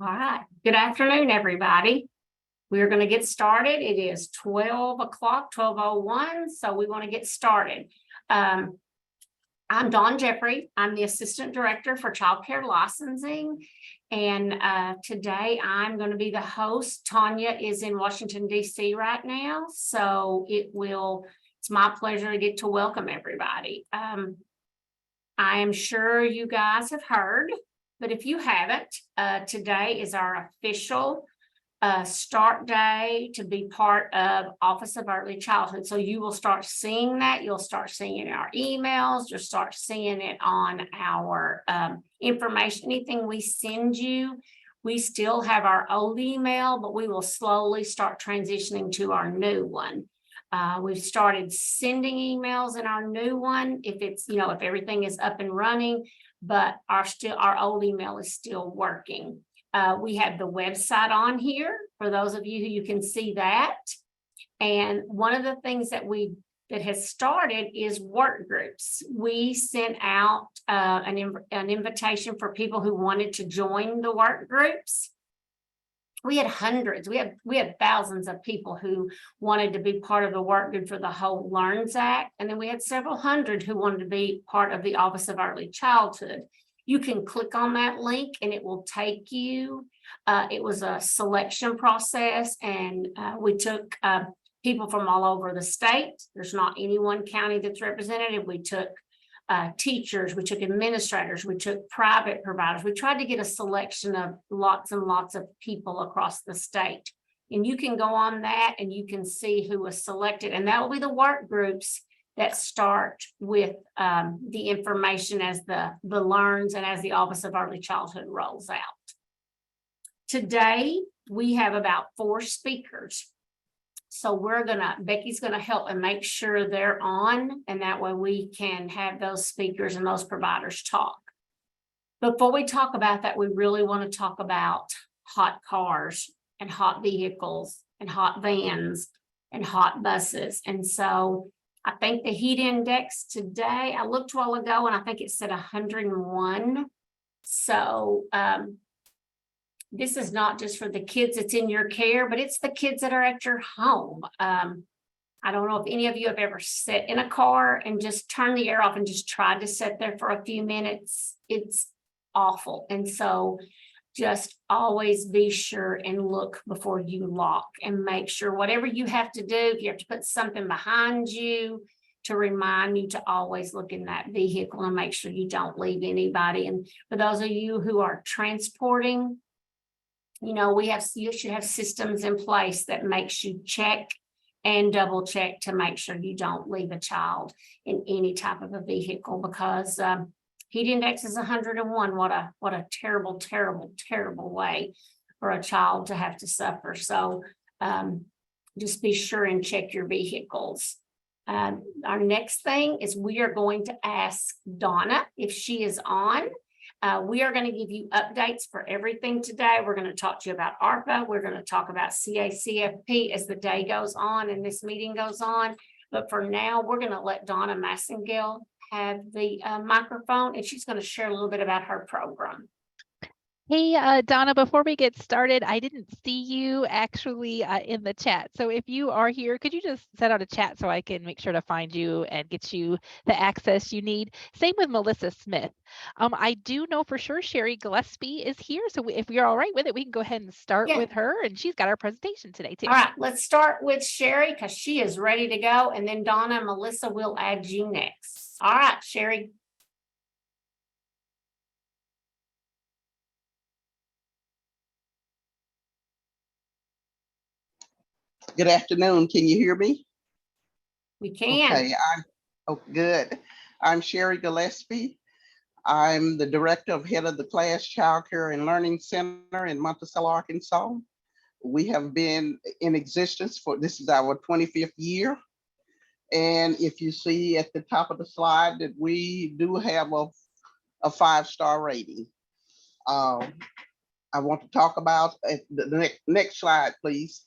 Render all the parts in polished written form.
All right. Good afternoon, everybody. We're going to get started. It is 12 o'clock, 12:01, so we want to get started. I'm Dawn Jeffrey. I'm the Assistant Director for Child Care Licensing, and today I'm going to be the host. Tanya is in Washington, D.C. right now, so it's my pleasure to get to welcome everybody. I am sure you guys have heard, but if you haven't, today is our official start day to be part of Office of Early Childhood. So you will start seeing that. You'll start seeing it in our emails. You'll start seeing it on our information. Anything we send you, we still have our old email, but we will slowly start transitioning to our new one. We've started sending emails in our new one if if everything is up and running, but our old email is still working. We have the website on here for those of you who can see that. And one of the things that has started is work groups. We sent out an invitation for people who wanted to join the work groups. We had hundreds, we had thousands of people who wanted to be part of the work group for the whole Learns Act. And then we had several hundred who wanted to be part of the Office of Early Childhood. You can click on that link and it will take you. It was a selection process, and we took people from all over the state. There's not any one county that's represented. We took teachers, we took administrators, we took private providers. We tried to get a selection of lots and lots of people across the state. And you can go on that and you can see who was selected. And that will be the work groups that start with the information as the Learns and as the Office of Early Childhood rolls out. Today, we have about 4 speakers. So Becky's gonna help and make sure they're on, and that way we can have those speakers and those providers talk. Before we talk about that, we really want to talk about hot cars and hot vehicles and hot vans and hot buses. And so I think the heat index today, I looked a while ago and I think it said 101. So this is not just for the kids that's in your care, but it's the kids that are at your home. I don't know if any of you have ever sat in a car and just turned the air off and just tried to sit there for a few minutes. It's awful. And so just always be sure and look before you lock, and make sure whatever you have to do, if you have to put something behind you to remind you to always look in that vehicle and make sure you don't leave anybody. And for those of you who are transporting, you should have systems in place that makes you check and double check to make sure you don't leave a child in any type of a vehicle, because heat index is 101. What a terrible, terrible, terrible way for a child to have to suffer. So just be sure and check your vehicles. Our next thing is we are going to ask Donna if she is on. We are going to give you updates for everything today. We're going to talk to you about ARPA. We're going to talk about CACFP as the day goes on and this meeting goes on. But for now, we're going to let Donna Massengale have the microphone, and she's going to share a little bit about her program. Hey, Donna, before we get started, I didn't see you actually in the chat. So if you are here, could you just set out a chat so I can make sure to find you and get you the access you need? Same with Melissa Smith. I do know for sure Sherry Gillespie is here. So if you're all right with it, we can go ahead and start with her, and she's got our presentation today too. All right, let's start with Sherry because she is ready to go. And then Donna and Melissa will add you next. All right, Sherry. Good afternoon. Can you hear me? We can. Okay, good. I'm Sherry Gillespie. I'm the director of head of the Class Child Care and Learning Center in Monticello, Arkansas. We have been in existence this is our 25th year. And if you see at the top of the slide that we do have a 5-star rating. I want to talk about the next slide, please.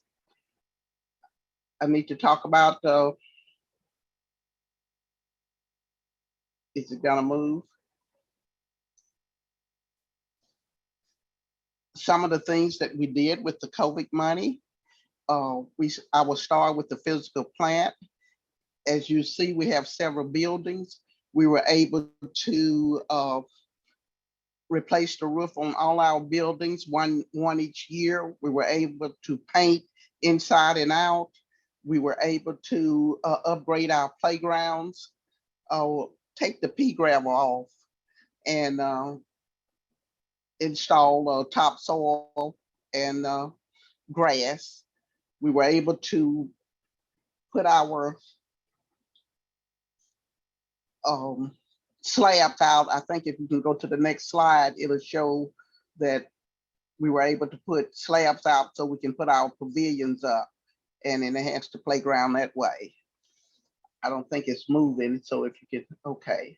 I need to talk about, is it gonna move? some of the things that we did with the COVID money. I will start with the physical plant. As you see, we have several buildings. We were able to replace the roof on all our buildings, one each year. We were able to paint inside and out. We were able to upgrade our playgrounds, take the pea gravel off, and install topsoil and grass. We were able to put our slabs out. I think if you can go to the next slide, it'll show that we were able to put slabs out so we can put our pavilions up and enhance the playground that way. I don't think it's moving, so if you could, okay.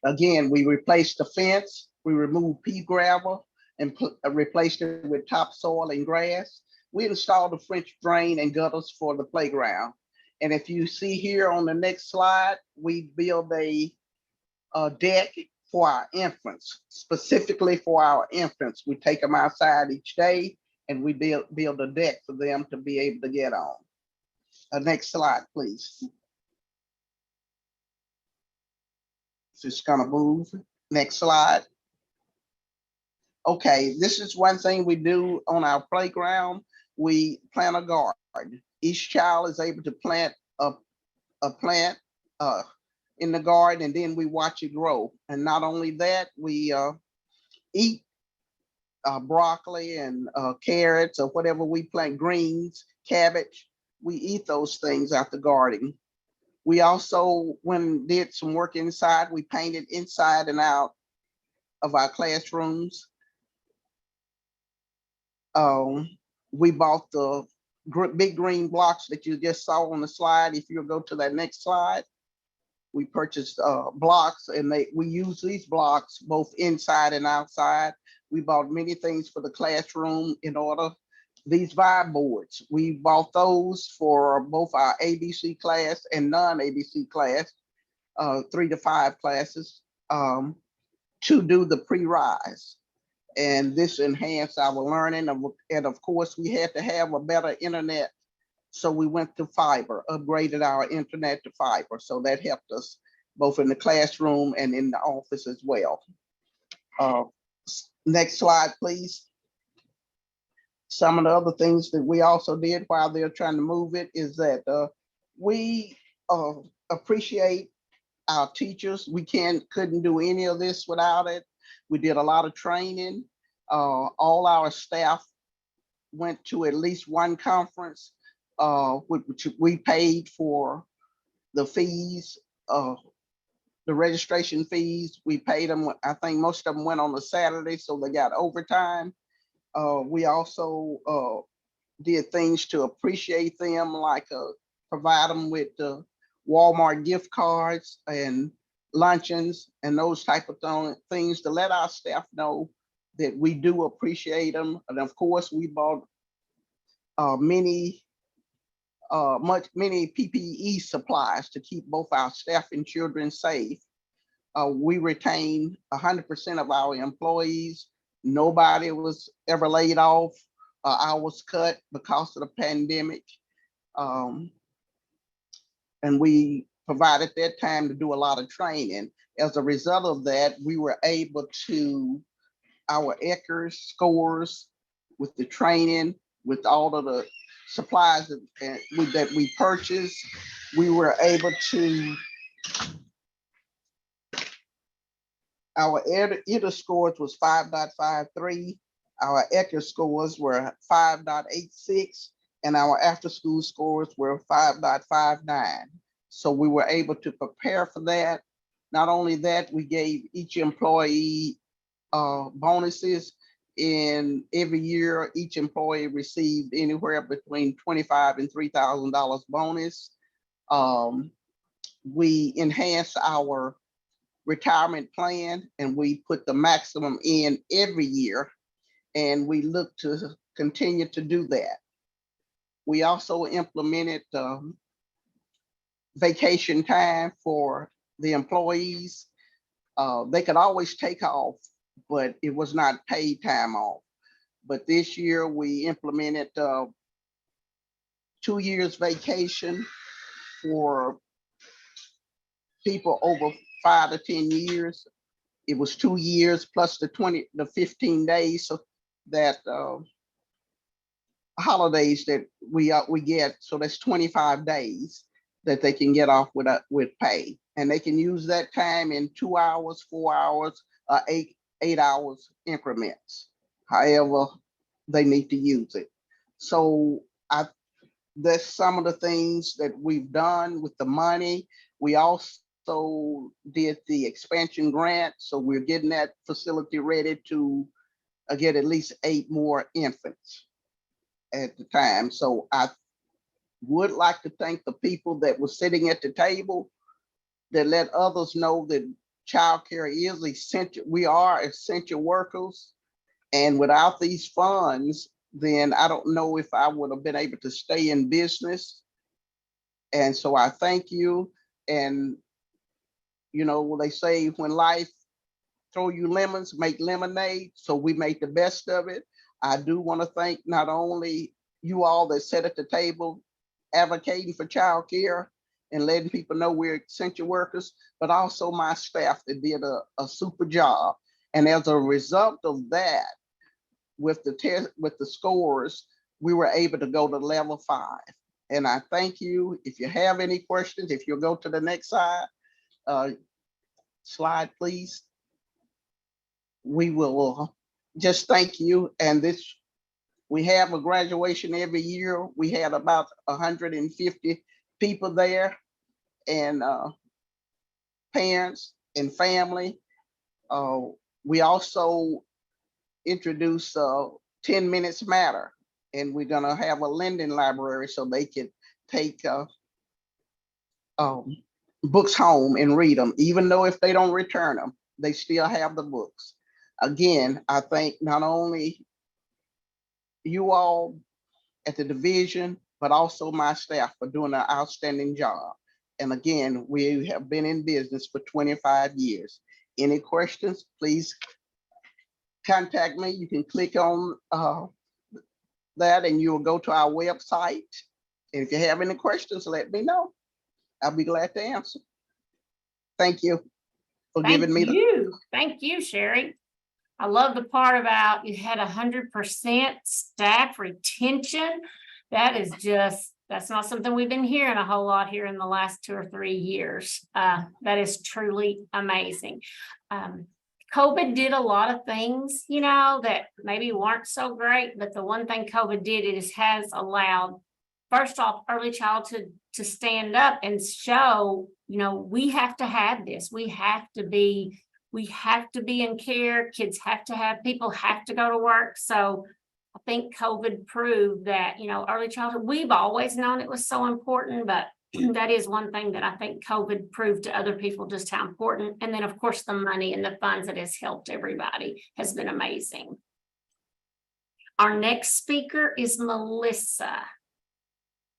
Again, we replaced the fence, we removed pea gravel and replaced it with topsoil and grass. We installed the French drain and gutters for the playground. And if you see here on the next slide, we build a deck for our infants, specifically for our infants. We take them outside each day and we build a deck for them to be able to get on. Next slide, please. It's gonna move. Next slide. Okay, this is one thing we do on our playground. We plant a garden. Each child is able to plant a plant in the garden, and then we watch it grow. And not only that, we eat broccoli and carrots or whatever we plant, greens, cabbage. We eat those things out the garden. We also, did some work inside. We painted inside and out of our classrooms. We bought the big green blocks that you just saw on the slide. If you'll go to that next slide, we purchased blocks, and we use these blocks both inside and outside. We bought many things for the classroom in order. These vibe boards, we bought those for both our ABC class and non-ABC class, 3 to 5 classes, to do the pre-rise. And this enhanced our learning. And of course, we had to have a better internet. So we went to fiber, upgraded our internet to fiber. So that helped us both in the classroom and in the office as well. Next slide, please. Some of the other things that we also did while they're trying to move it is that we appreciate our teachers. We couldn't do any of this without it. We did a lot of training. All our staff went to at least one conference, which we paid for the fees, the registration fees. We paid them. I think most of them went on a Saturday, so they got overtime. We also did things to appreciate them, like provide them with Walmart gift cards and luncheons and those type of things to let our staff know that we do appreciate them. And of course, we bought many PPE supplies to keep both our staff and children safe. We retain 100% of our employees. Nobody was ever laid off. Hours cut because of the pandemic. And we provided that time to do a lot of training. As a result of that, we were able to, our ECHR scores with the training, with all of the supplies that we purchased, we were able to, our EDA scores was 5.53, our ECHR scores were 5.86, and our after school scores were 5.59. So we were able to prepare for that. Not only that, we gave each employee bonuses. In every year, each employee received anywhere between $25,000 and $3,000 bonus. We enhanced our retirement plan, and we put the maximum in every year, and we look to continue to do that. We also implemented vacation time for the employees. They could always take off, but it was not paid time off. But this year we implemented 2 years vacation for people over 5 to 10 years. It was 2 years plus the 15 days so that holidays that we get. So that's 25 days that they can get off with pay, and they can use that time in 2 hours, 4 hours, 8 hours increments, however they need to use it. So that's some of the things that we've done with the money. We also did the expansion grant, so we're getting that facility ready to get at least 8 more infants at the time. So I would like to thank the people that were sitting at the table that let others know that childcare is essential. We are essential workers, and without these funds, then I don't know if I would have been able to stay in business. And so I thank you. And you know, they say when life throw you lemons, make lemonade. So we made the best of it. I do want to thank not only you all that sat at the table advocating for childcare and letting people know we're essential workers, but also my staff that did a super job. And as a result of that, with the test, with the scores, we were able to go to level 5. And I thank you. If you have any questions, if you'll go to the next slide, please. We will just thank you. And we have a graduation every year. We had about 150 people there, and parents and family. We also introduce 10 Minutes Matter, and we're gonna have a lending library so they can take books home and read them. Even though if they don't return them, they still have the books. Again, I thank not only you all at the division, but also my staff for doing an outstanding job. And again, we have been in business for 25 years. Any questions, please contact me. You can click on that and you will go to our website. And if you have any questions, let me know. I'll be glad to answer. Thank you for giving me Thank you, Sherry. I love the part about you had 100% staff retention. That is that's not something we've been hearing a whole lot here in the last 2 or 3 years. That is truly amazing. COVID did a lot of things, you know, that maybe weren't so great, but the one thing COVID did is has allowed, first off, early childhood to stand up and show, you know, we have to have this. We have to be in care. Kids have to have, people have to go to work. So I think COVID proved that, you know, early childhood, we've always known it was so important, but that is one thing that I think COVID proved to other people just how important. And then of course, the money and the funds that has helped everybody has been amazing. Our next speaker is Melissa,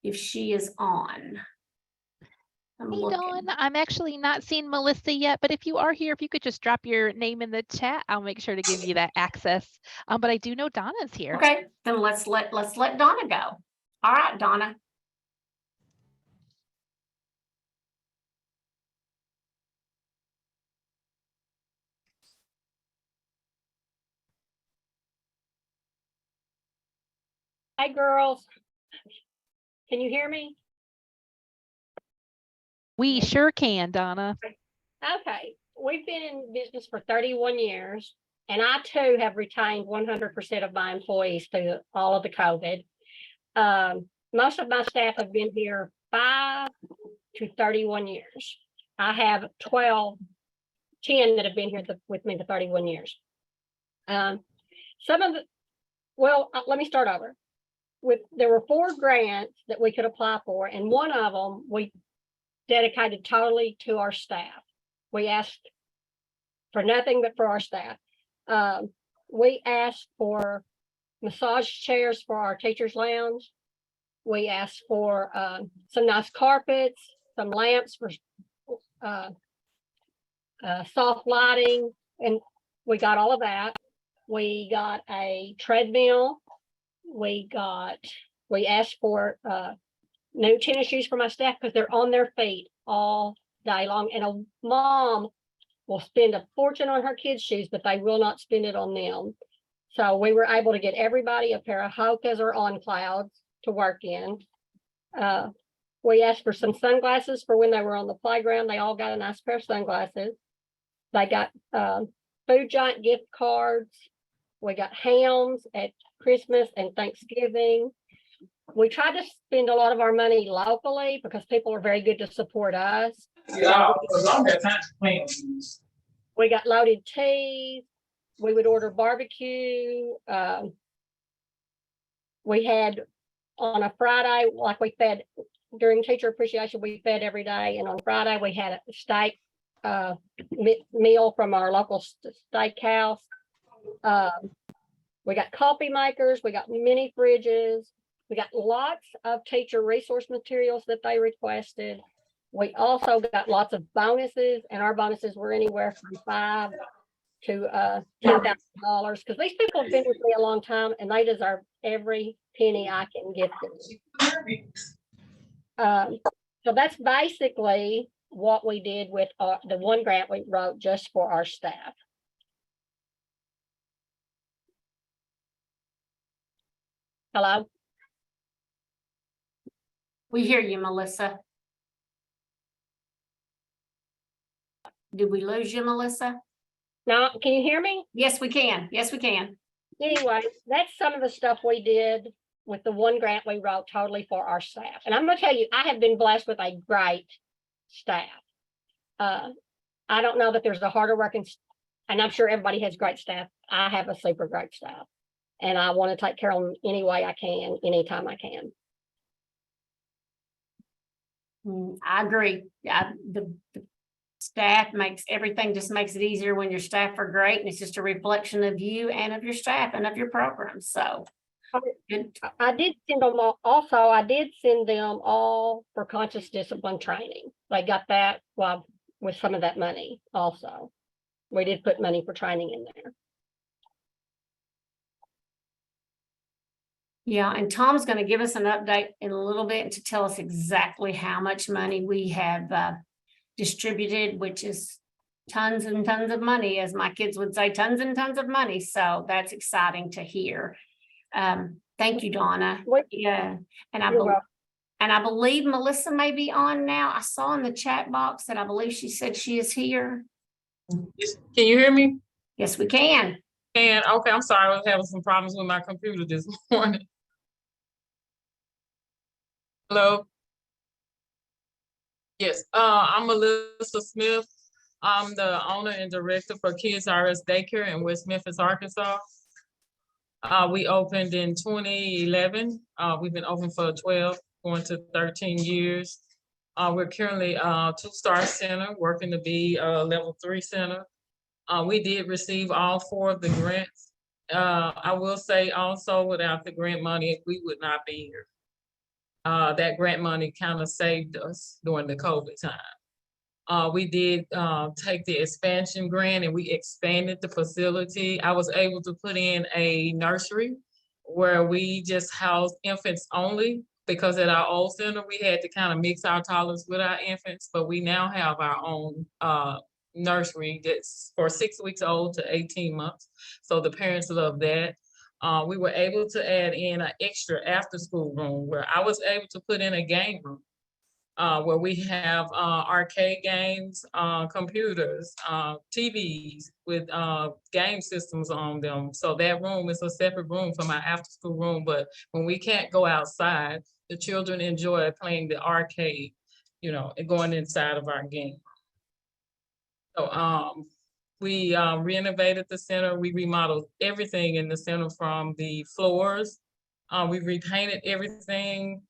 if she is on. Hey, Dawn, I'm actually not seeing Melissa yet, but if you are here, if you could just drop your name in the chat, I'll make sure to give you that access. But I do know Donna's here. Okay, then let's let Donna go. All right, Donna. Hi, girls. Can you hear me? We sure can, Donna. Okay. We've been in business for 31 years, and I too have retained 100% of my employees through all of the COVID. Most of my staff have been here 5 to 31 years. I have 10 that have been here with me the 31 years. Let me start over. There were 4 grants that we could apply for, and one of them we dedicated totally to our staff. We asked for nothing but for our staff. We asked for massage chairs for our teachers' lounge. We asked for some nice carpets, some lamps for soft lighting, and we got all of that. We got a treadmill. We asked for new tennis shoes for my staff because they're on their feet all day long. And a mom will spend a fortune on her kids' shoes, but they will not spend it on them. So we were able to get everybody a pair of Hokas or On Clouds to work in. We asked for some sunglasses for when they were on the playground. They all got a nice pair of sunglasses. They got Food Giant gift cards. We got hams at Christmas and Thanksgiving. We tried to spend a lot of our money locally because people are very good to support us. Yeah, because I don't have time to plan. We got loaded teas. We would order barbecue. We had on a Friday, like we fed during teacher appreciation, we fed every day. And on Friday, we had a steak meal from our local steakhouse. We got coffee makers. We got mini fridges. We got lots of teacher resource materials that they requested. We also got lots of bonuses, and our bonuses were anywhere from $5,000 to $10,000 because these people have been with me a long time and they deserve every penny I can give them. So that's basically what we did with the one grant we wrote just for our staff. Hello? We hear you, Melissa. Did we lose you, Melissa? Now, can you hear me? Yes, we can. Yes, we can. Anyway, that's some of the stuff we did with the one grant we wrote totally for our staff. And I'm going to tell you, I have been blessed with a great staff. I don't know that there's a harder working, and I'm sure everybody has great staff. I have a super great staff, and I want to take care of them any way I can, anytime I can. I agree. Yeah, the staff makes everything, just makes it easier when your staff are great, and it's just a reflection of you and of your staff and of your program. So good. I did send them all, also, I did send them all for conscious discipline training. They got that with some of that money also. We did put money for training in there. Yeah, and Tom's going to give us an update in a little bit to tell us exactly how much money we have distributed, which is tons and tons of money, as my kids would say, tons and tons of money. So that's exciting to hear. Thank you, Donna. Yeah, and I believe Melissa may be on now. I saw in the chat box that I believe she said she is here. Can you hear me? Yes, we can. And okay, I'm sorry, I was having some problems with my computer this morning. Hello. Yes, I'm Melissa Smith. I'm the owner and director for Kids RS Daycare in West Memphis, Arkansas. We opened in 2011. We've been open for 12, going to 13 years. We're currently a 2-star center, working to be a level 3 center. We did receive all 4 of the grants. I will say also, without the grant money, we would not be here. That grant money kind of saved us during the COVID time. We did take the expansion grant and we expanded the facility. I was able to put in a nursery where we just housed infants only, because at our old center, we had to kind of mix our toddlers with our infants, but we now have our own nursery that's for 6 weeks old to 18 months. So the parents love that. We were able to add in an extra after school room where I was able to put in a game room where we have arcade games, computers, TVs with game systems on them. So that room is a separate room from our after school room. But when we can't go outside, the children enjoy playing the arcade, you know, and going inside of our game. So we renovated the center. We remodeled everything in the center from the floors. We repainted everything.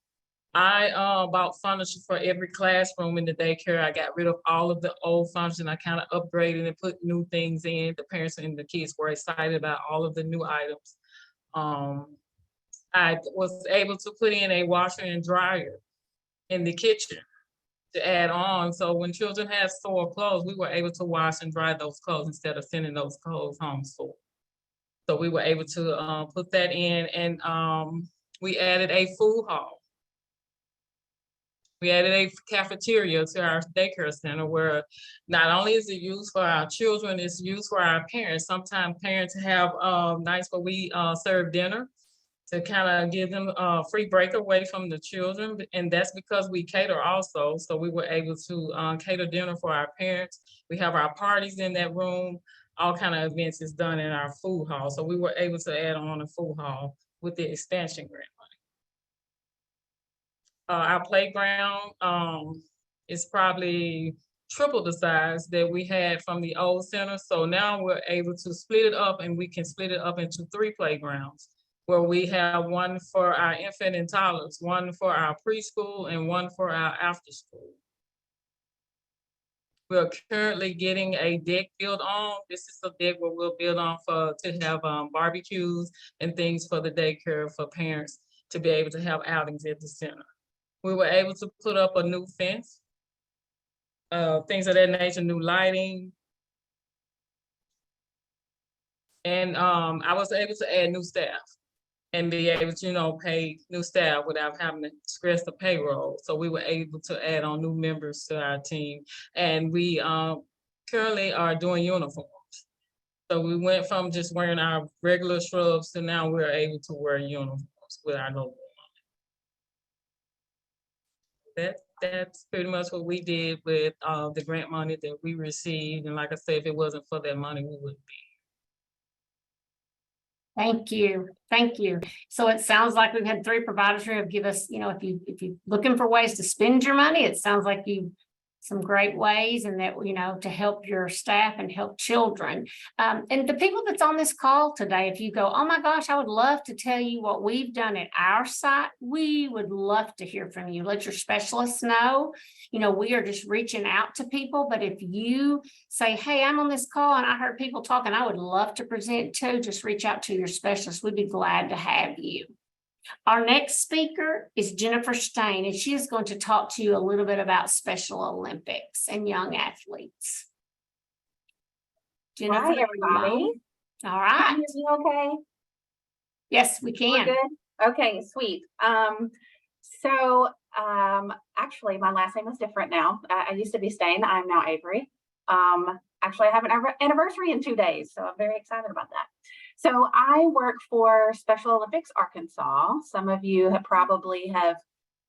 I bought furniture for every classroom in the daycare. I got rid of all of the old furniture. I kind of upgraded and put new things in. The parents and the kids were excited about all of the new items. I was able to put in a washer and dryer in the kitchen to add on. So when children have sore clothes, we were able to wash and dry those clothes instead of sending those clothes home sore. So we were able to put that in, and we added a food hall. We added a cafeteria to our daycare center where not only is it used for our children, it's used for our parents. Sometimes parents have nights where we serve dinner to kind of give them a free break away from the children. And that's because we cater also. So we were able to cater dinner for our parents. We have our parties in that room. All kind of events is done in our food hall. So we were able to add on a food hall with the expansion grant money. Our playground is probably triple the size that we had from the old center. So now we're able to split it up, and we can split it up into 3 playgrounds, where we have one for our infant and toddlers, one for our preschool, and one for our after school. We're currently getting a deck built on. This is a deck where we'll build on to have barbecues and things for the daycare for parents to be able to have outings at the center. We were able to put up a new fence, things of that nature, new lighting. And I was able to add new staff and be able to, pay new staff without having to stress the payroll. So we were able to add on new members to our team. And we currently are doing uniforms. So we went from just wearing our regular scrubs to now we're able to wear uniforms with our logo on it. That's pretty much what we did with the grant money that we received. And like I said, if it wasn't for that money, we wouldn't be. Thank you. Thank you. So it sounds like we've had 3 providers who have given us, if you're looking for ways to spend your money, it sounds like you some great ways, and that, to help your staff and help children. And the people that's on this call today, if you go, oh my gosh, I would love to tell you what we've done at our site, we would love to hear from you. Let your specialists know. We are just reaching out to people, but if you say, hey, I'm on this call and I heard people talking, I would love to present too, just reach out to your specialist. We'd be glad to have you. Our next speaker is Jennifer Stain, and she is going to talk to you a little bit about Special Olympics and young athletes. Jennifer, Hi, everybody. All right. Can you hear me okay? Yes, we We're can. good? Okay, sweet. Actually, my last name is different now. I used to be Stain. I'm now Avery. Actually, I have an anniversary in 2 days, so I'm very excited about that. So I work for Special Olympics Arkansas. Some of you have probably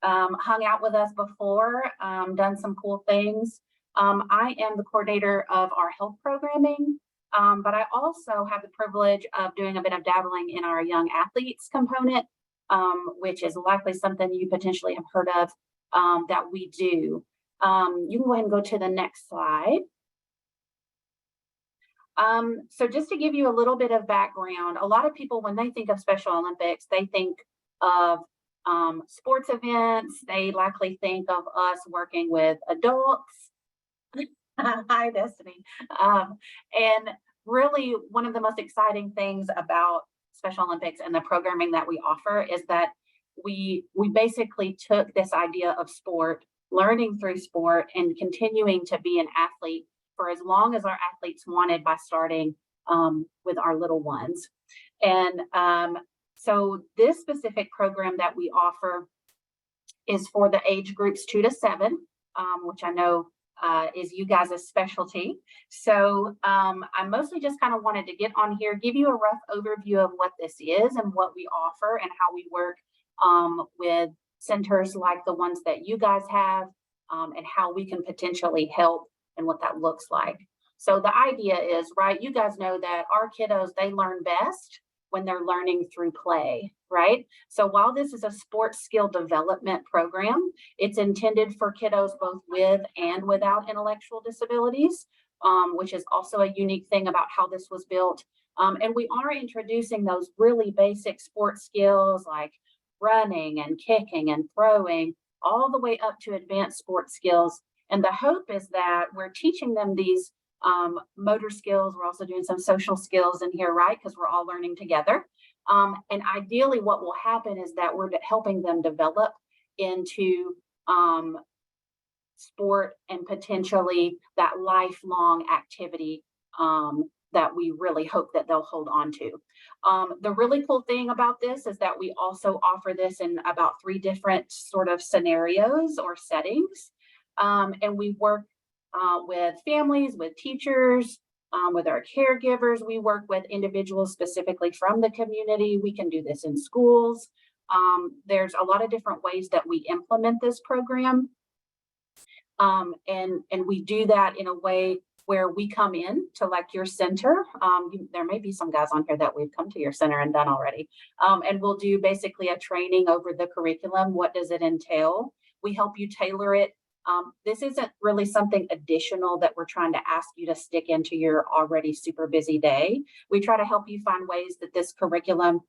hung out with us before, done some cool things. I am the coordinator of our health programming, but I also have the privilege of doing a bit of dabbling in our young athletes component, which is likely something you potentially have heard of that we do. You can go ahead and go to the next slide. So just to give you a little bit of background, a lot of people, when they think of Special Olympics, they think of sports events. They likely think of us working with adults. Hi, Destiny. And really, one of the most exciting things about Special Olympics and the programming that we offer is that we basically took this idea of sport, learning through sport, and continuing to be an athlete for as long as our athletes wanted by starting with our little ones. And so this specific program that we offer is for the age groups 2 to 7, which I know is you guys' specialty. So I mostly just kind of wanted to get on here, give you a rough overview of what this is and what we offer and how we work with centers like the ones that you guys have, and how we can potentially help and what that looks like. So the idea is, right, you guys know that our kiddos, they learn best when they're learning through play, right? So while this is a sports skill development program, it's intended for kiddos both with and without intellectual disabilities, which is also a unique thing about how this was built. And we are introducing those really basic sports skills like running and kicking and throwing, all the way up to advanced sports skills. And the hope is that we're teaching them these motor skills. We're also doing some social skills in here, right? Because we're all learning together. And ideally, what will happen is that we're helping them develop into sport and potentially that lifelong activity that we really hope that they'll hold on to. The really cool thing about this is that we also offer this in about 3 different sort of scenarios or settings. And we work with families, with teachers, with our caregivers. We work with individuals specifically from the community. We can do this in schools. There's a lot of different ways that we implement this program. And we do that in a way where we come in to like your center. There may be some guys on here that we've come to your center and done already. And we'll do basically a training over the curriculum. What does it entail? We help you tailor it. This isn't really something additional that we're trying to ask you to stick into your already super busy day. We try to help you find ways that this curriculum,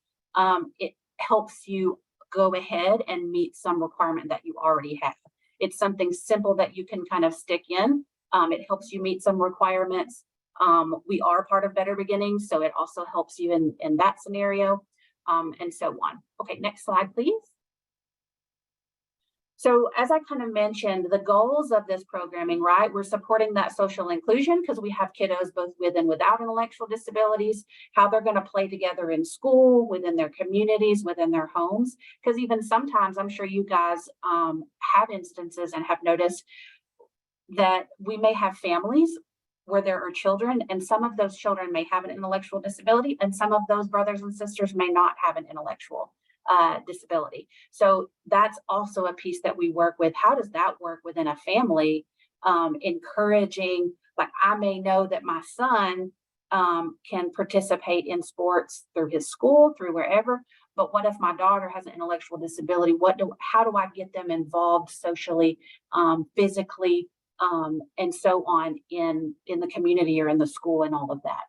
it helps you go ahead and meet some requirement that you already have. It's something simple that you can kind of stick in. It helps you meet some requirements. We are part of Better Beginnings, so it also helps you in that scenario, and so on. Okay, next slide, please. So as I kind of mentioned, the goals of this programming, right? We're supporting that social inclusion because we have kiddos both with and without intellectual disabilities, how they're going to play together in school, within their communities, within their homes. Because even sometimes, I'm sure you guys have instances and have noticed that we may have families where there are children, and some of those children may have an intellectual disability, and some of those brothers and sisters may not have an intellectual disability. So that's also a piece that we work with. How does that work within a family? Encouraging, like I may know that my son can participate in sports through his school, through wherever, but what if my daughter has an intellectual disability? How do I get them involved socially, physically, and so on in the community or in the school and all of that?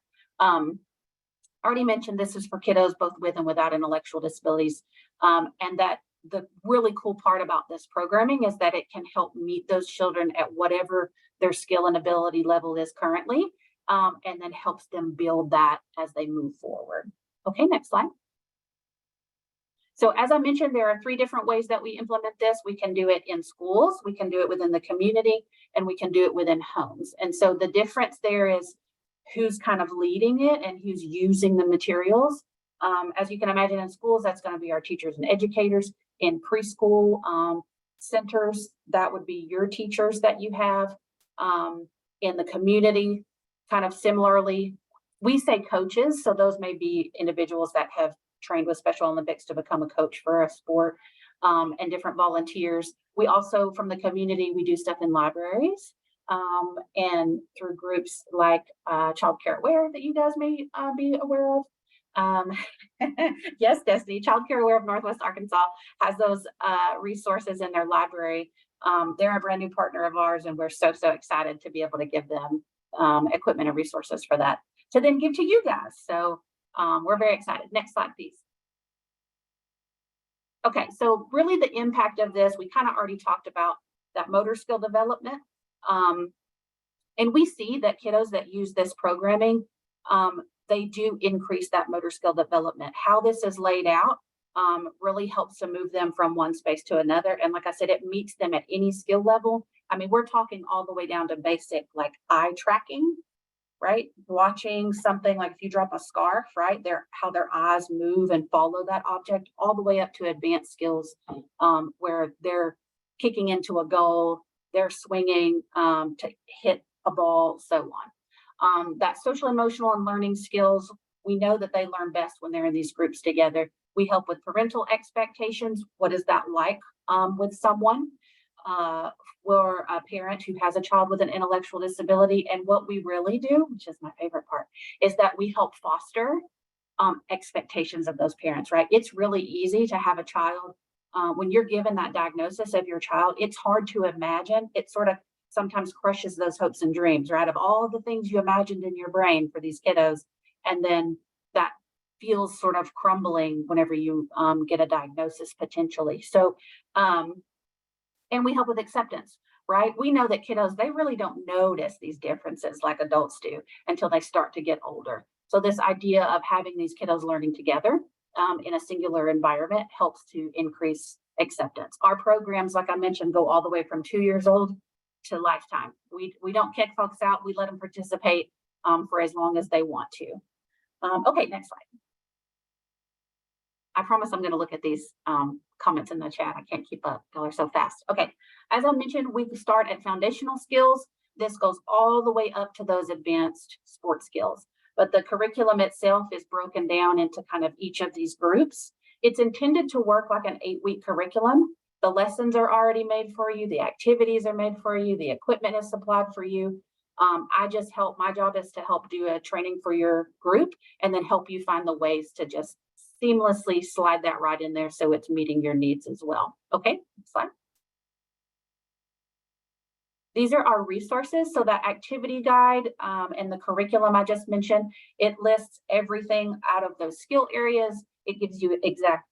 Already mentioned this is for kiddos both with and without intellectual disabilities, and that the really cool part about this programming is that it can help meet those children at whatever their skill and ability level is currently, and then helps them build that as they move forward. Okay, next slide. So as I mentioned, there are 3 different ways that we implement this. We can do it in schools, we can do it within the community, and we can do it within homes. And so the difference there is who's kind of leading it and who's using the materials. As you can imagine, in schools, that's going to be our teachers and educators. In preschool centers, that would be your teachers that you have. In the community, kind of similarly, we say coaches, so those may be individuals that have trained with Special Olympics to become a coach for a sport, and different volunteers. We also, from the community, we do stuff in libraries, and through groups like Child Care Aware that you guys may be aware of. Yes, Destiny, Child Care Aware of Northwest Arkansas has those resources in their library. They're a brand new partner of ours, and we're so excited to be able to give them equipment and resources for that to then give to you guys. So we're very excited. Next slide, please. Okay, so really the impact of this, we kind of already talked about that motor skill development. And we see that kiddos that use this programming, they do increase that motor skill development. How this is laid out really helps to move them from one space to another. And like I said, it meets them at any skill level. I mean, we're talking all the way down to basic like eye tracking, right? Watching something like if you drop a scarf, right? How their eyes move and follow that object, all the way up to advanced skills where they're kicking into a goal, they're swinging to hit a ball, so on. That social, emotional, and learning skills, we know that they learn best when they're in these groups together. We help with parental expectations. What is that like with someone? For a parent who has a child with an intellectual disability. And what we really do, which is my favorite part, is that we help foster expectations of those parents, right? It's really easy to have a child, when you're given that diagnosis of your child, it's hard to imagine. It sort of sometimes crushes those hopes and dreams, right? Of all the things you imagined in your brain for these kiddos. And then that feels sort of crumbling whenever you get a diagnosis potentially. So, and we help with acceptance, right? We know that kiddos, they really don't notice these differences like adults do until they start to get older. So this idea of having these kiddos learning together in a singular environment helps to increase acceptance. Our programs, like I mentioned, go all the way from 2 years old to lifetime. We don't kick folks out. We let them participate for as long as they want to. Okay, next slide. I promise I'm going to look at these comments in the chat. I can't keep up. Y'all are so fast. Okay, as I mentioned, we start at foundational skills. This goes all the way up to those advanced sports skills. But the curriculum itself is broken down into kind of each of these groups. It's intended to work like an 8-week curriculum. The lessons are already made for you. The activities are made for you. The equipment is supplied for you. My job is to help do a training for your group and then help you find the ways to just seamlessly slide that right in there so it's meeting your needs as well. Okay, next slide. These are our resources. So that activity guide and the curriculum I just mentioned, it lists everything out of those skill areas. It gives you exact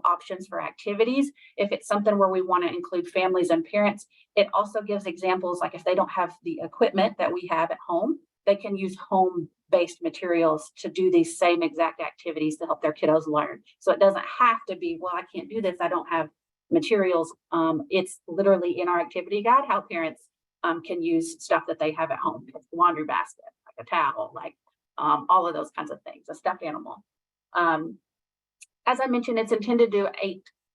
options for activities. If it's something where we want to include families and parents, it also gives examples, like if they don't have the equipment that we have at home, they can use home-based materials to do these same exact activities to help their kiddos learn. So it doesn't have to be, well, I can't do this, I don't have materials. It's literally in our activity guide how parents can use stuff that they have at home, like a laundry basket, like a towel, like all of those kinds of things, a stuffed animal. As I mentioned, it's intended to do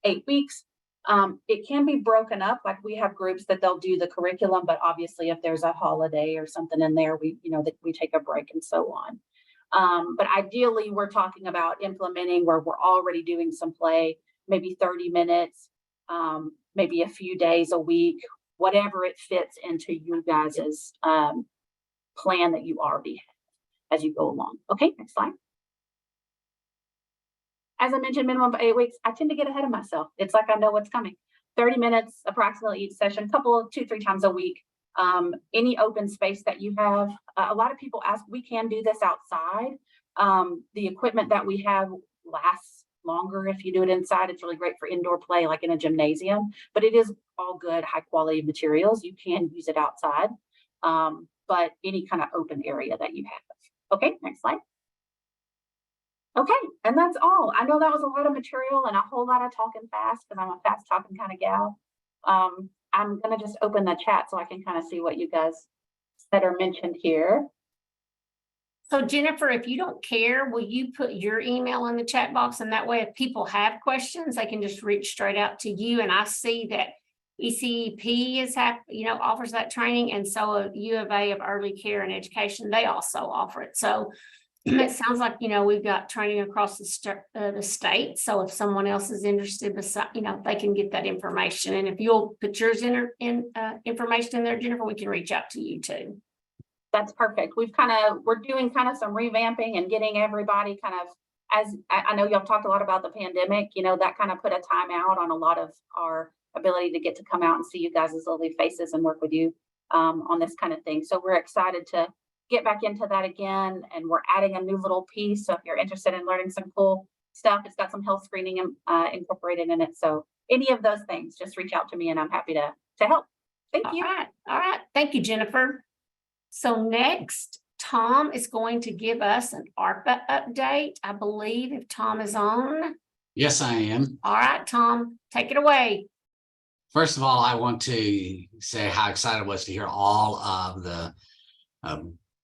eight weeks. It can be broken up, like we have groups that they'll do the curriculum, but obviously if there's a holiday or something in there, we take a break and so on. But ideally, we're talking about implementing where we're already doing some play, maybe 30 minutes, maybe a few days a week, whatever it fits into you guys' plan that you already have as you go along. Okay, next slide. As I mentioned, minimum of 8 weeks. I tend to get ahead of myself. It's like I know what's coming. 30 minutes approximately each session, 2-3 times a week. Any open space that you have. A lot of people ask, we can do this outside. The equipment that we have lasts longer if you do it inside. It's really great for indoor play, like in a gymnasium, but it is all good, high quality materials. You can use it outside, but any kind of open area that you have. Okay, next slide. Okay, and that's all. I know that was a lot of material and a whole lot of talking fast because I'm a fast talking kind of gal. I'm gonna just open the chat so I can kind of see what you guys that are mentioned here. So Jennifer, if you don't care, will you put your email in the chat box? And that way, if people have questions, they can just reach straight out to you. And I see that ECEP offers that training. And so U of A of Early Care and Education, they also offer it. So it sounds like, we've got training across the state. So if someone else is interested, they can get that information. And if you'll put yours information in there, Jennifer, we can reach out to you too. That's perfect. We're doing kind of some revamping and getting everybody kind of, as I know y'all talked a lot about the pandemic, that kind of put a time out on a lot of our ability to get to come out and see you guys' lovely faces and work with you on this kind of thing. So we're excited to get back into that again, and we're adding a new little piece. So if you're interested in learning some cool stuff, it's got some health screening incorporated in it. So any of those things, just reach out to me and I'm happy to help. Thank you. All right. Thank you, Jennifer. So next, Tom is going to give us an ARPA update. I believe if Tom is on. Yes, I am. All right, Tom, take it away. First of all, I want to say how excited I was to hear all of the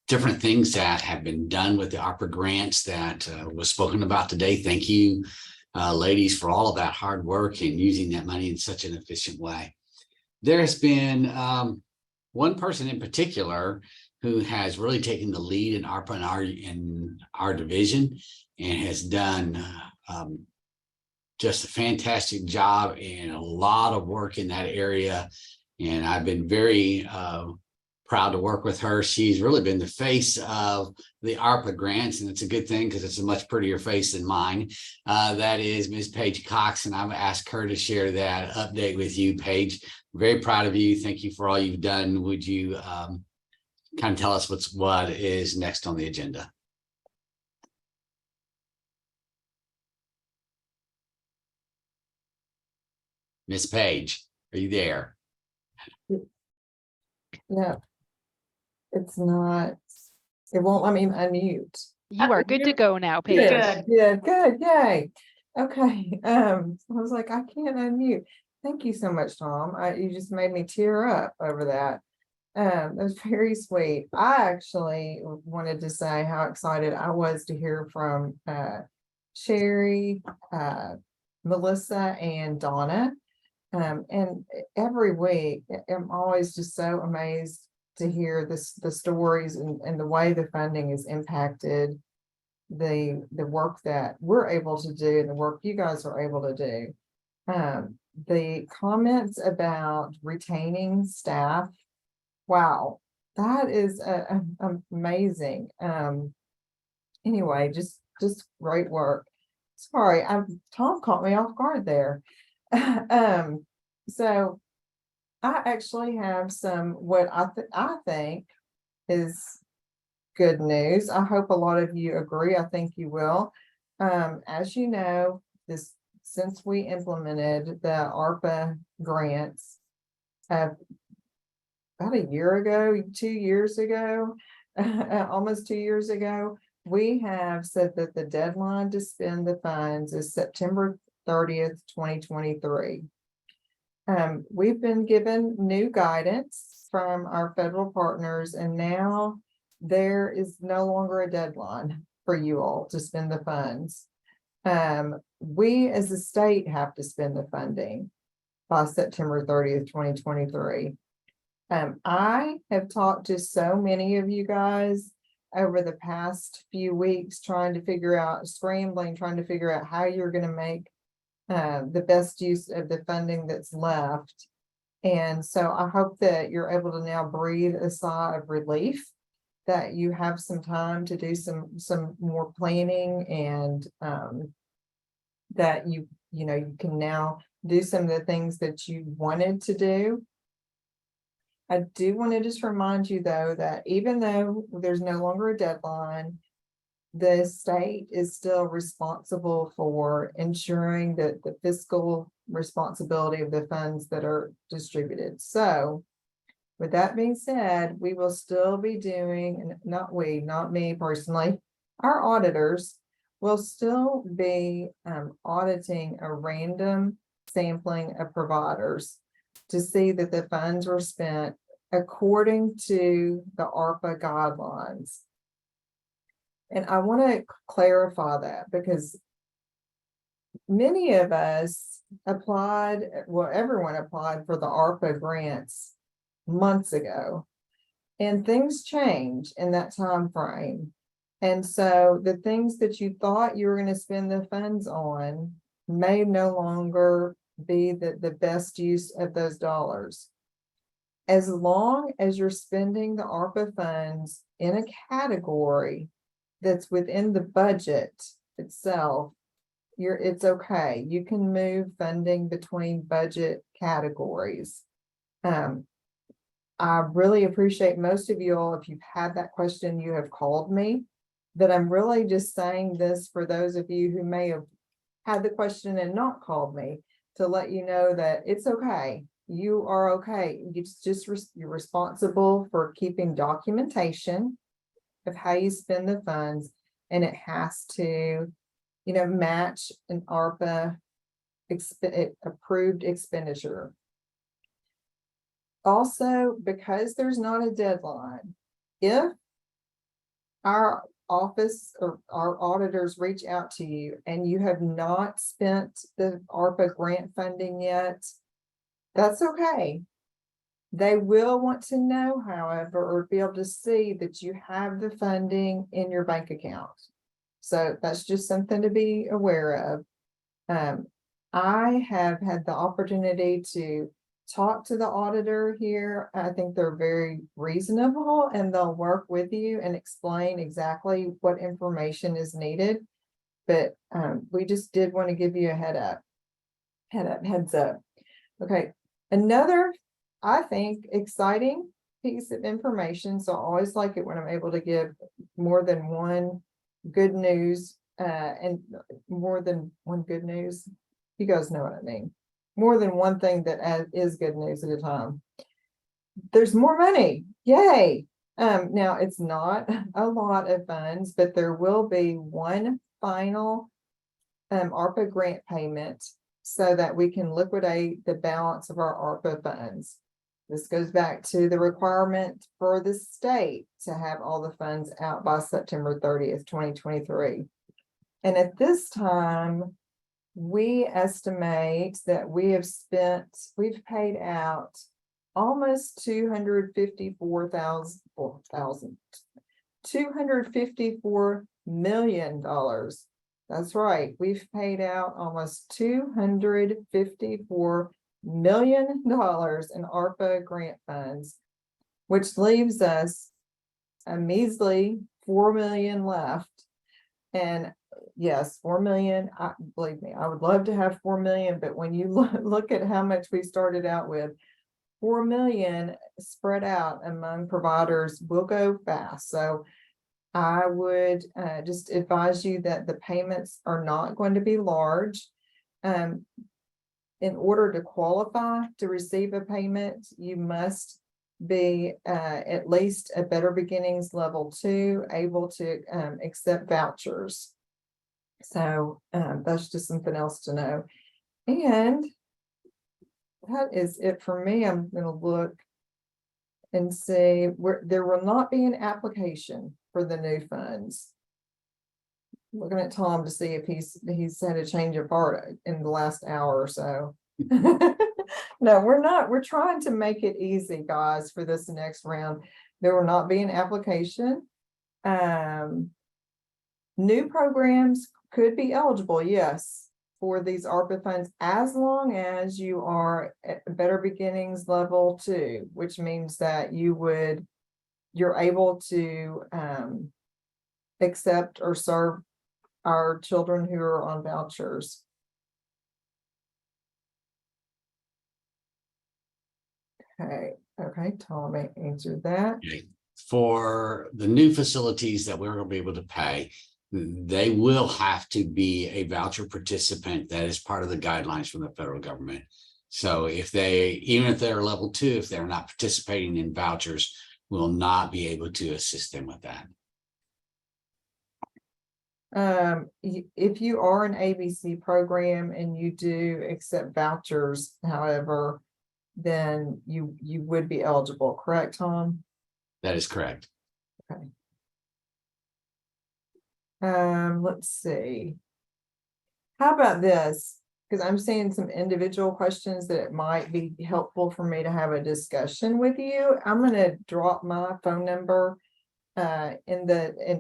different things that have been done with the ARPA grants that was spoken about today. Thank you, ladies, for all of that hard work and using that money in such an efficient way. There has been one person in particular who has really taken the lead in ARPA in our division and has done just a fantastic job and a lot of work in that area. And I've been very proud to work with her. She's really been the face of the ARPA grants, and it's a good thing because it's a much prettier face than mine. That is Ms. Paige Cox, and I've asked her to share that update with you, Paige. Very proud of you. Thank you for all you've done. Would you kind of tell us what is next on the agenda? Miss Paige, are you there? No, it's not. It won't let me unmute. You are good to go now, Paige. Good. Yeah, good. Yay. Okay. I was like, I can't unmute. Thank you so much, Tom. You just made me tear up over that. That was very sweet. I actually wanted to say how excited I was to hear from Sherry, Melissa, and Donna. And every week, I'm always just so amazed to hear the stories and the way the funding has impacted the work that we're able to do and the work you guys are able to do. The comments about retaining staff, wow, that is amazing. Anyway, just great work. Sorry, Tom caught me off guard there. So I actually have some what I think is good news. I hope a lot of you agree. I think you will. As you know, since we implemented the ARPA grants about a year ago, 2 years ago, almost 2 years ago, we have said that the deadline to spend the funds is September 30th, 2023. We've been given new guidance from our federal partners, and now there is no longer a deadline for you all to spend the funds. We as a state have to spend the funding by September 30th, 2023. I have talked to so many of you guys over the past few weeks trying to figure out, trying to figure out how you're going to make the best use of the funding that's left. And so I hope that you're able to now breathe a sigh of relief, that you have some time to do some more planning, and that you can now do some of the things that you wanted to do. I do want to just remind you though, that even though there's no longer a deadline, the state is still responsible for ensuring that the fiscal responsibility of the funds that are distributed. So with that being said, we will still be doing, and not me personally, our auditors will still be auditing a random sampling of providers to see that the funds were spent according to the ARPA guidelines. And I want to clarify that, because many of us applied, well, everyone applied for the ARPA grants months ago, and things change in that time frame. And so the things that you thought you were going to spend the funds on may no longer be the best use of those dollars. As long as you're spending the ARPA funds in a category that's within the budget itself, it's okay. You can move funding between budget categories. I really appreciate most of you all, if you've had that question, you have called me, but I'm really just saying this for those of you who may have had the question and not called me, to let you know that it's okay. You are okay. You're responsible for keeping documentation of how you spend the funds, and it has to, match an ARPA approved expenditure. Also, because there's not a deadline, if our office or our auditors reach out to you and you have not spent the ARPA grant funding yet, that's okay. They will want to know, however, or be able to see that you have the funding in your bank account. So that's just something to be aware of. I have had the opportunity to talk to the auditor here. I think they're very reasonable, and they'll work with you and explain exactly what information is needed. But we just did want to give you a heads up. Okay, another, I think, exciting piece of information. So I always like it when I'm able to give more than one good news, and more than one good news. You guys know what I mean. More than one thing that is good news at a time. There's more money. Yay. Now it's not a lot of funds, but there will be one final ARPA grant payment so that we can liquidate the balance of our ARPA funds. This goes back to the requirement for the state to have all the funds out by September 30th, 2023. And at this time, we estimate that we've paid out almost $254 million. That's right. We've paid out almost $254 million in ARPA grant funds, which leaves us a measly 4 million left. And yes, 4 million, believe me, I would love to have 4 million, but when you look at how much we started out with, 4 million spread out among providers will go fast. So I would just advise you that the payments are not going to be large. In order to qualify to receive a payment, you must be at least a Better Beginnings level 2, able to accept vouchers. So that's just something else to know. And that is it for me. I'm going to look and see where there will not be an application for the new funds. Looking at Tom to see if he's had a change of heart in the last hour or so. No, we're not. We're trying to make it easy, guys, for this next round. There will not be an application. New programs could be eligible, yes, for these ARPA funds, as long as you are at Better Beginnings level 2, which means that you're able to accept or serve our children who are on vouchers. Okay, Tommy answered that. Okay. For the new facilities that we're going to be able to pay, they will have to be a voucher participant. That is part of the guidelines from the federal government. So even if they're level 2, if they're not participating in vouchers, we'll not be able to assist them with that. If you are an ABC program and you do accept vouchers, however, then you would be eligible, correct, Tom? That is correct. Okay. Let's see. How about this? Because I'm seeing some individual questions that it might be helpful for me to have a discussion with you. I'm going to drop my phone number an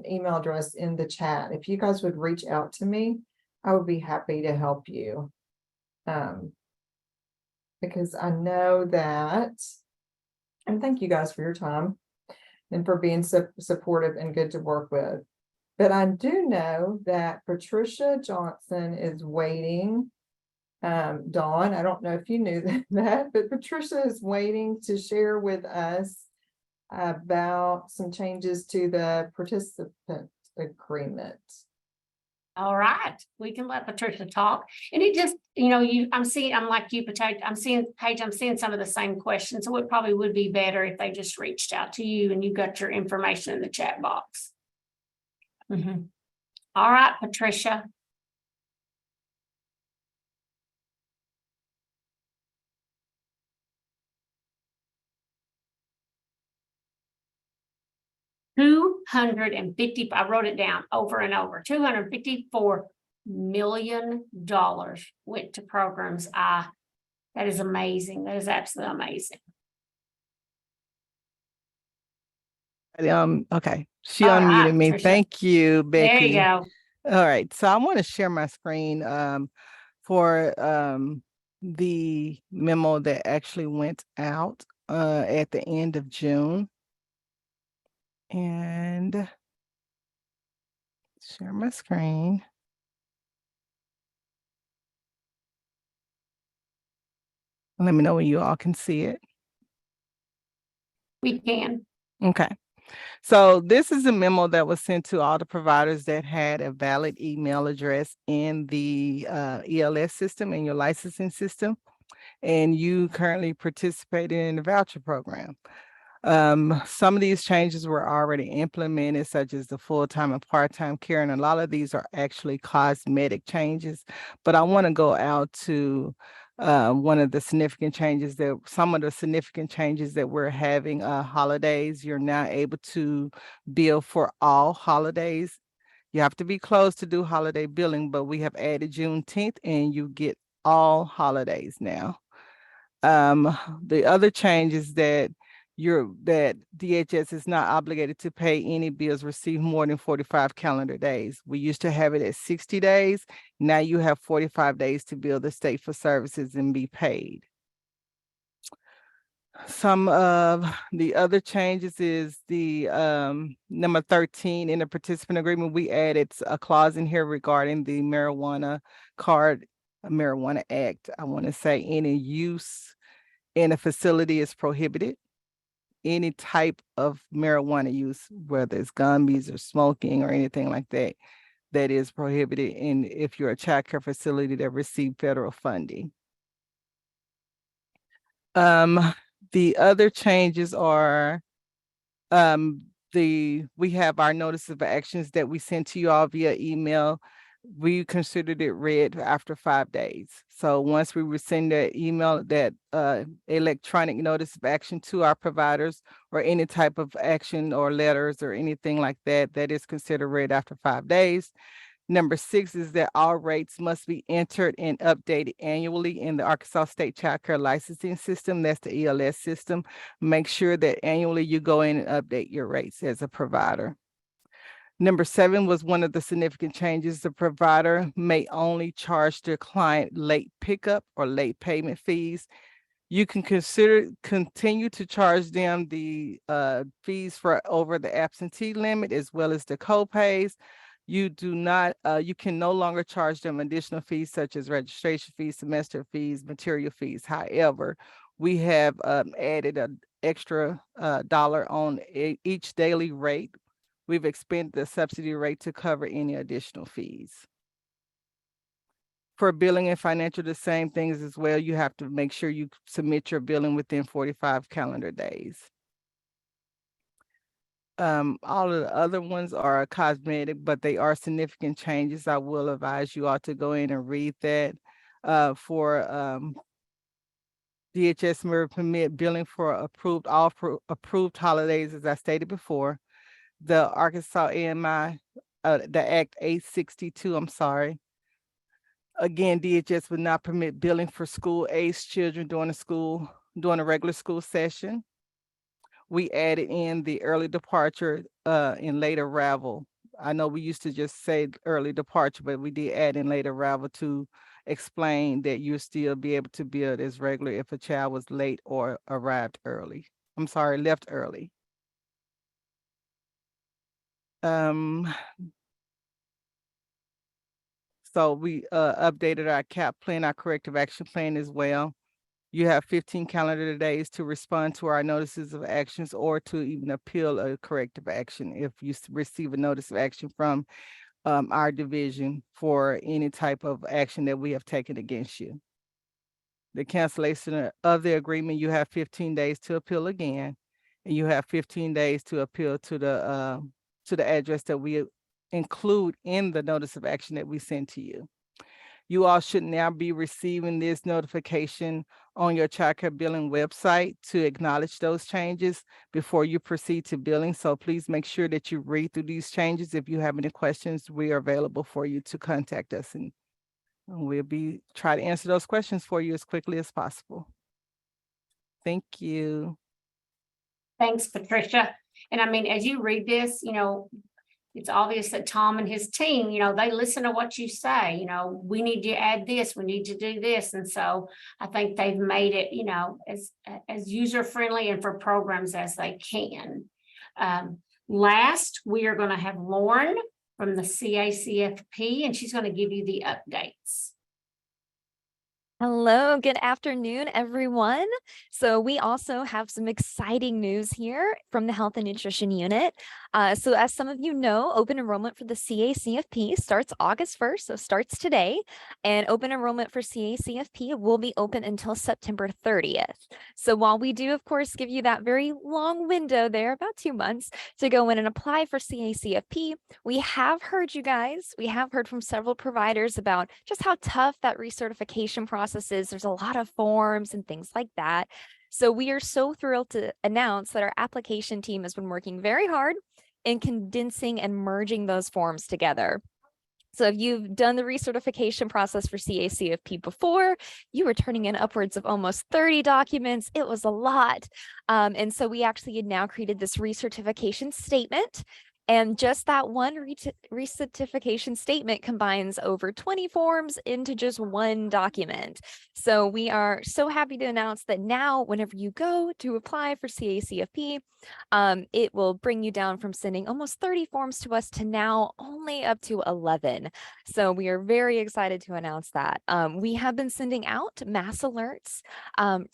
email address in the chat. If you guys would reach out to me, I would be happy to help you. Because I know that, and thank you guys for your time and for being so supportive and good to work with. But I do know that Patricia Johnson is waiting. Dawn, I don't know if you knew that, but Patricia is waiting to share with us about some changes to the participant agreement. All right, we can let Patricia talk. And it just, I'm like you, Paige, I'm seeing some of the same questions. So it probably would be better if they just reached out to you and you got your information in the chat box. All right, Patricia. I wrote it down over and over. $254 million went to programs. That is amazing. That is absolutely amazing. Okay. She All unmuted right, me. Tricia. Thank you, Becky. There you go. All right. So I want to share my screen for the memo that actually went out at the end of June. And share my screen. Let me know when you all can see it. We can. Okay. So this is a memo that was sent to all the providers that had a valid email address in the ELS system, in your licensing system, and you currently participate in the voucher program. Some of these changes were already implemented, such as the full-time and part-time care, and a lot of these are actually cosmetic changes, but I want to go out to One of the significant changes that some of the significant changes that we're having, holidays, you're now able to bill for all holidays. You have to be closed to do holiday billing, but we have added Juneteenth and you get all holidays now. The other change is that that DHS is not obligated to pay any bills received more than 45 calendar days. We used to have it at 60 days. Now you have 45 days to bill the state for services and be paid. Some of the other changes is the number 13 in the participant agreement. We added a clause in here regarding the marijuana card, marijuana act. I want to say any use in a facility is prohibited. Any type of marijuana use, whether it's gummies or smoking or anything like that, that is prohibited. And if you're a child care facility that receive federal funding. The other changes are we have our notice of actions that we sent to you all via email. We considered it read after 5 days. So once we resend that email, that electronic notice of action to our providers or any type of action or letters or anything like that, that is considered read after 5 days. Number 6 is that all rates must be entered and updated annually in the Arkansas State Child Care Licensing System. That's the ELS system. Make sure that annually you go in and update your rates as a provider. Number 7 was one of the significant changes. The provider may only charge their client late pickup or late payment fees. You can continue to charge them the fees for over the absentee limit as well as the co-pays. You can no longer charge them additional fees such as registration fees, semester fees, material fees. However, we have added an extra dollar on each daily rate. We've expanded the subsidy rate to cover any additional fees. For billing and financial, the same things as well. You have to make sure you submit your billing within 45 calendar days. All of the other ones are cosmetic, but they are significant changes. I will advise you all to go in and read that. For DHS may permit billing for approved holidays, as I stated before. The Arkansas AMI, the Act 862, I'm sorry. Again, DHS would not permit billing for school-aged children during a regular school session. We added in the early departure and late arrival. I know we used to just say early departure, but we did add in late arrival to explain that you'll still be able to bill as regular if a child was late or left early. So we updated our CAP plan, our corrective action plan as well. You have 15 calendar days to respond to our notices of actions or to even appeal a corrective action if you receive a notice of action from our division for any type of action that we have taken against you. The cancellation of the agreement, you have 15 days to appeal again, and you have 15 days to appeal to the address that we include in the notice of action that we send to you. You all should now be receiving this notification on your child care billing website to acknowledge those changes before you proceed to billing. So please make sure that you read through these changes. If you have any questions, we are available for you to contact us, and we'll try to answer those questions for you as quickly as possible. Thank you. Thanks, Patricia. And I mean, as you read this, it's obvious that Tom and his team, they listen to what you say, we need to add this, we need to do this. And so I think they've made it, as user-friendly and for programs as they can. Last, we are going to have Lauren from the CACFP, and she's going to give you the updates. Hello, good afternoon, everyone. So we also have some exciting news here from the Health and Nutrition Unit. So as some of you know, open enrollment for the CACFP starts August 1st, so starts today. And open enrollment for CACFP will be open until September 30th. So while we do, of course, give you that very long window there, about 2 months, to go in and apply for CACFP, we have heard you guys. We have heard from several providers about just how tough that recertification process processes. There's a lot of forms and things like that. So we are so thrilled to announce that our application team has been working very hard in condensing and merging those forms together. So if you've done the recertification process for CACFP before, you were turning in upwards of almost 30 documents. It was a lot. And so we actually had now created this recertification statement. And just that one recertification statement combines over 20 forms into just one document. So we are so happy to announce that now, whenever you go to apply for CACFP, it will bring you down from sending almost 30 forms to us to now only up to 11. So we are very excited to announce that. We have been sending out mass alerts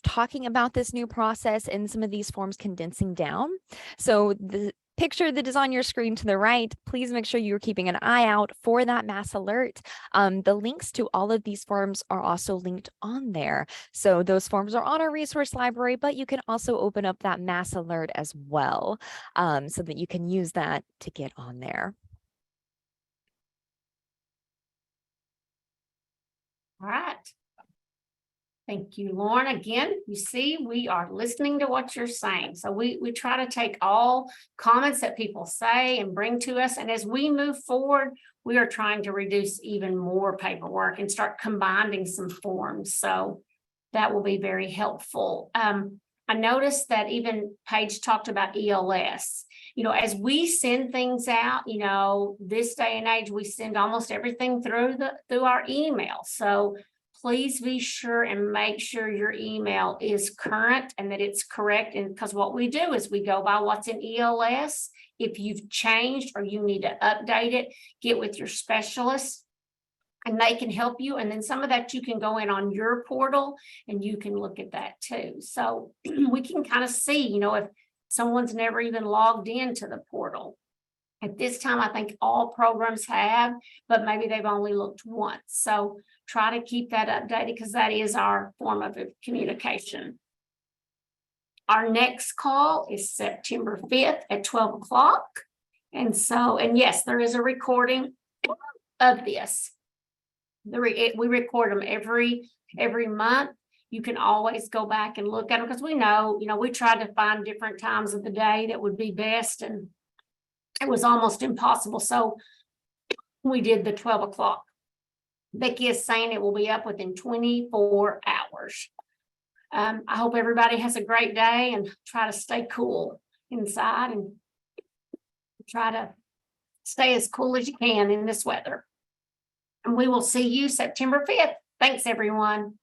talking about this new process and some of these forms condensing down. So the picture that is on your screen to the right, please make sure you're keeping an eye out for that mass alert. The links to all of these forms are also linked on there. So those forms are on our resource library, but you can also open up that mass alert as well, so that you can use that to get on there. All right. Thank you, Lauren. Again, you see, we are listening to what you're saying. So we try to take all comments that people say and bring to us. And as we move forward, we are trying to reduce even more paperwork and start combining some forms. So that will be very helpful. I noticed that even Paige talked about ELS. You know, as we send things out, you know, this day and age, we send almost everything through our email. So please be sure and make sure your email is current and that it's correct. And because what we do is we go by what's in ELS. If you've changed or you need to update it, get with your specialist and they can help you. And then some of that you can go in on your portal and you can look at that too. So we can kind of see, you know, if someone's never even logged into the portal. At this time, I think all programs have, but maybe they've only looked once. So try to keep that updated because that is our form of communication. Our next call is September 5th at 12 o'clock. And yes, there is a recording of this. We record them every month. You can always go back and look at them because we know, you know, we tried to find different times of the day that would be best and it was almost impossible. So we did the 12 o'clock. Becky is saying it will be up within 24 hours. I hope everybody has a great day and try to stay cool inside and try to stay as cool as you can in this weather. And we will see you September 5th. Thanks, everyone.